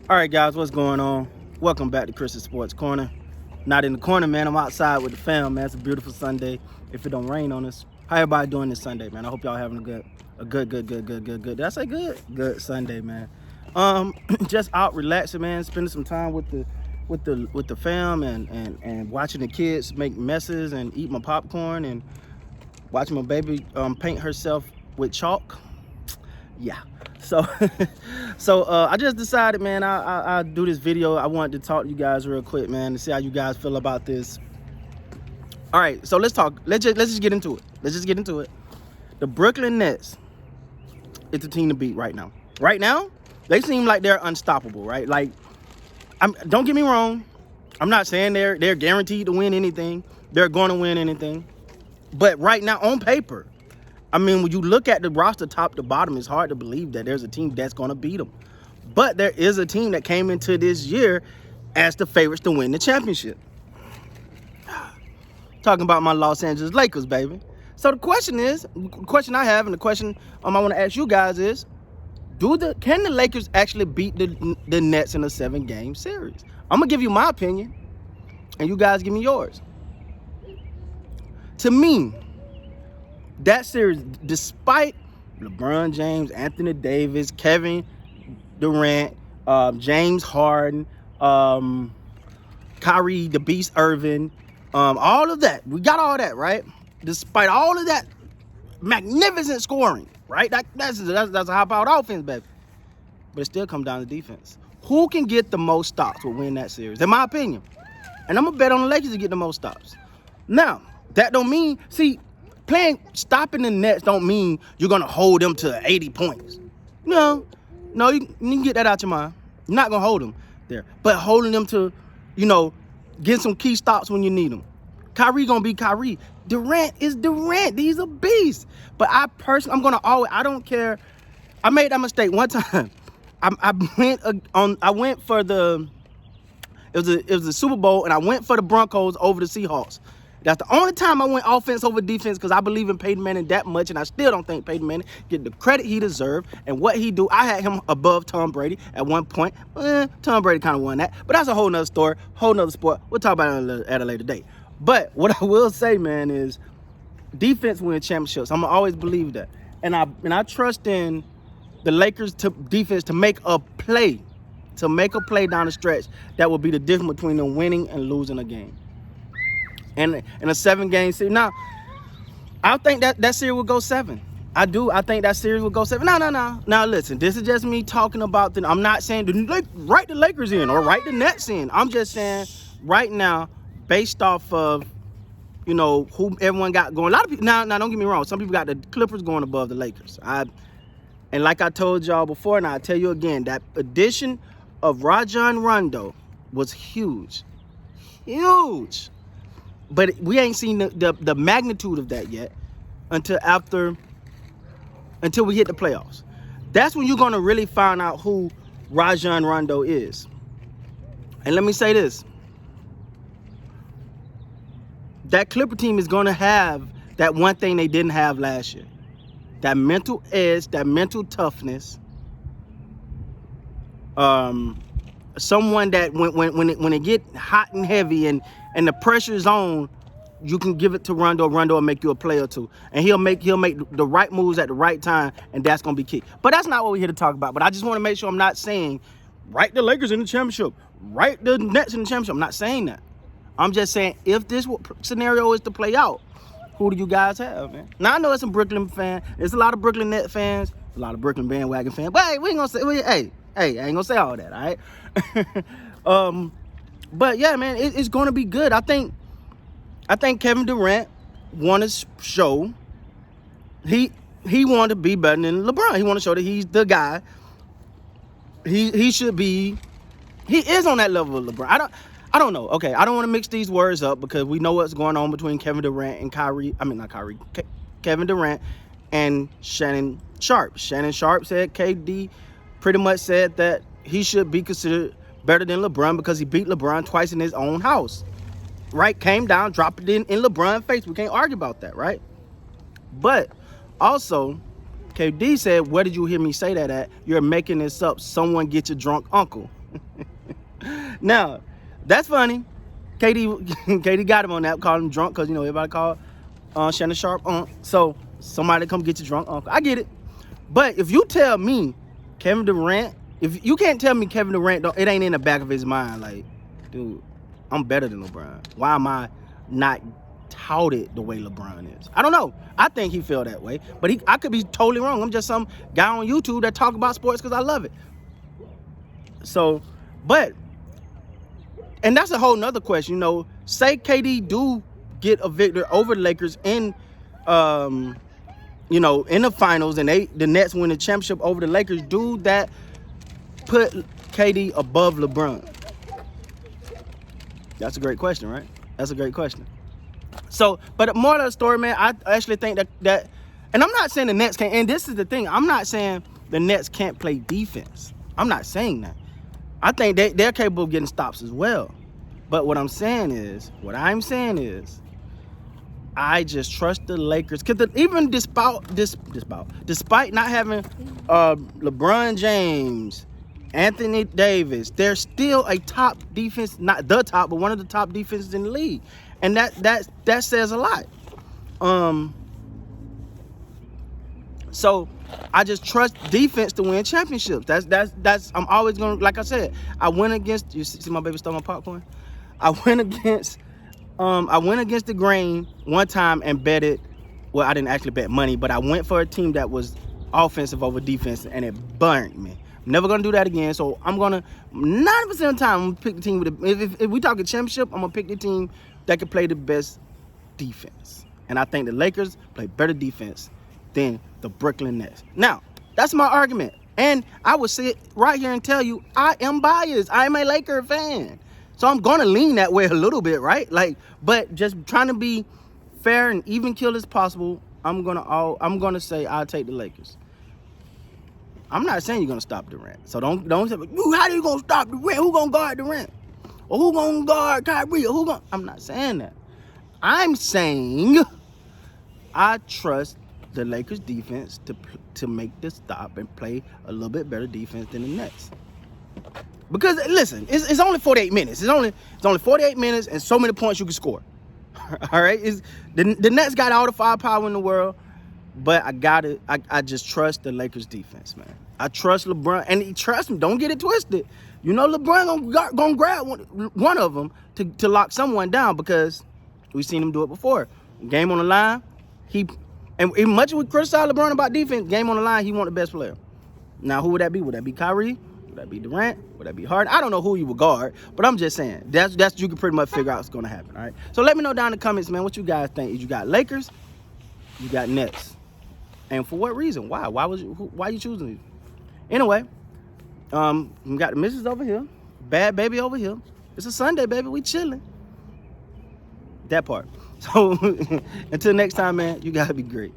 All right, guys, what's going on? Welcome back to Chris's Sports Corner. Not in the corner, man. I'm outside with the fam, man. It's a beautiful Sunday. If it don't rain on us, how everybody doing this Sunday, man? I hope y'all having a good. Did I say good? Good Sunday, man. Just out relaxing, man. Spending some time with the fam and watching the kids make messes and eat my popcorn and watching my baby paint herself with chalk. Yeah. So I just decided, man, I'll do this video. I wanted to talk to you guys real quick, man, to see how you guys feel about this. All right, so let's talk. Let's just get into it. The Brooklyn Nets is the team to beat right now. Right now, they seem like they're unstoppable, right? Like, don't get me wrong. I'm not saying they're guaranteed to win anything. They're going to win anything. But right now, on paper, I mean, when you look at the roster top to bottom, it's hard to believe that there's a team that's going to beat them. But there is a team that came into this year as the favorites to win the championship. Talking about my Los Angeles Lakers, baby. So the question I have, and the question I want to ask you guys is, can the Lakers actually beat the Nets in a 7-game series? I'm going to give you my opinion, and you guys give me yours. To me, that series, despite LeBron James, Anthony Davis, Kevin Durant, James Harden, Kyrie the Beast Irving, all of that, we got all that, right? Despite all of that magnificent scoring, right? That's a high-powered offense, baby. But it still comes down to defense. Who can get the most stops will win that series, in my opinion. And I'm going to bet on the Lakers to get the most stops. Now, that don't mean, stopping the Nets don't mean you're going to hold them to 80 points. No, you can get that out your mind. You're not going to hold them there. But holding them to, getting some key stops when you need them. Kyrie going to be Kyrie. Durant is Durant. He's a beast. But I'm going to I don't care. I made that mistake one time. I went for it was a Super Bowl, and I went for the Broncos over the Seahawks. That's the only time I went offense over defense, because I believe in Peyton Manning that much, and I still don't think Peyton Manning get the credit he deserved and what he do. I had him above Tom Brady at one point. Tom Brady kind of won that, but that's a whole nother story, whole nother sport. We'll talk about it at a later date. But what I will say, man, is defense wins championships. I'm gonna always believe that, and I trust in the Lakers defense to make a play down the stretch that will be the difference between them winning and losing a game. And in a 7-game series. Now, I think that series will go 7. I do. I think that series will go 7. No. Now, listen, this is just me talking about I'm not saying write the Lakers in or write the Nets in. I'm just saying right now, based off of, who everyone got going. A lot of people, now don't get me wrong. Some people got the Clippers going above the Lakers. And like I told y'all before, and I'll tell you again, that addition of Rajon Rondo was huge. Huge. But we ain't seen the magnitude of that yet until we hit the playoffs. That's when you're going to really find out who Rajon Rondo is. And let me say this. That Clipper team is going to have that one thing they didn't have last year. That mental edge, that mental toughness. Someone that when it get hot and heavy and the pressure is on, you can give it to Rondo. Rondo will make you a play or two, and he'll make the right moves at the right time, and that's gonna be key. But that's not what we're here to talk about. But I just want to make sure I'm not saying write the Lakers in the championship, write the Nets in the championship. I'm not saying that. I'm just saying if this scenario is to play out, who do you guys have, man? Now I know it's a Brooklyn fan. There's a lot of Brooklyn Net fans, a lot of Brooklyn bandwagon fans. But hey, we ain't gonna say. Hey, I ain't gonna say all that. All right. But yeah, man, it's going to be good. I think Kevin Durant wanted to show he wanted to be better than LeBron. He wanted to show that he's the guy. He should be. He is on that level of LeBron. I don't know. Okay, I don't want to mix these words up because we know what's going on between Kevin Durant and Kevin Durant and Shannon Sharpe. Shannon Sharpe said KD pretty much said that he should be considered better than LeBron because he beat LeBron twice in his own house. Right? Came down, dropped it in LeBron's face. We can't argue about that, right? But also, KD said, where did you hear me say that at? You're making this up. Someone get your drunk uncle. Now, that's funny. KD got him on that, called him drunk, because, you know, everybody called Shannon Sharp. So somebody come get you drunk, uncle. I get it. But if you tell me Kevin Durant, if you can't tell me Kevin Durant, it ain't in the back of his mind, like, dude, I'm better than LeBron. Why am I not touted the way LeBron is? I don't know. I think he feel that way, but I could be totally wrong. I'm just some guy on YouTube that talk about sports because I love it. So, but, and that's a whole nother question, you know, say KD do get a victory over the Lakers in, you know, in the finals, and the Nets win the championship over the Lakers. Do that put KD above LeBron? That's a great question, right? That's a great question. So, but more of the story, man, I actually think that, and I'm not saying the Nets can't, and this is the thing, I'm not saying the Nets can't play defense. I'm not saying that. I think they're capable of getting stops as well. But what I'm saying is, I just trust the Lakers, because even despite not having LeBron James, Anthony Davis, they're still a top defense, not the top, but one of the top defenses in the league, and that says a lot. So I just trust defense to win championships. That's I'm always gonna, like I said, I went against, you see my baby stole my popcorn. I went against the grain one time and betted. Well, I didn't actually bet money, but I went for a team that was offensive over defense, and it burned me. I'm never gonna do that again. So I'm gonna 90% of the time I'm gonna pick the team with if we talk a championship, I'm gonna pick the team that can play the best defense. And I think the Lakers play better defense than the Brooklyn Nets. Now, that's my argument. And I would sit right here and tell you I am biased. I am a Laker fan. So I'm gonna lean that way a little bit, right? Like, but just trying to be fair and even keel as possible, I'm gonna say I'll take the Lakers. I'm not saying you're gonna stop Durant. So don't say, how are you gonna stop Durant? Who gonna guard Durant? Or who gonna guard Kyrie? Or I'm not saying that. I'm saying I trust the Lakers defense to make the stop and play a little bit better defense than the Nets. Because listen, it's only 48 minutes. It's only 48 minutes and so many points you can score. All right, the Nets got all the firepower in the world, but I just trust the Lakers defense, man. I trust LeBron, and trust me, don't get it twisted. You know LeBron gonna grab one of them to lock someone down, because we've seen him do it before. Game on the line, and much as we criticize LeBron about defense, game on the line, he want the best player. Now, who would that be? Would that be Kyrie? Would that be Durant? Would that be Harden? I don't know who you would guard, but I'm just saying that's you can pretty much figure out what's gonna happen. All right. So let me know down in the comments, man, what you guys think. You got Lakers, you got Nets, and for what reason? Why? Why you choosing these? Anyway, we got the missus over here, bad baby over here. It's a Sunday, baby. We chilling. That part. So until next time, man, you gotta be great.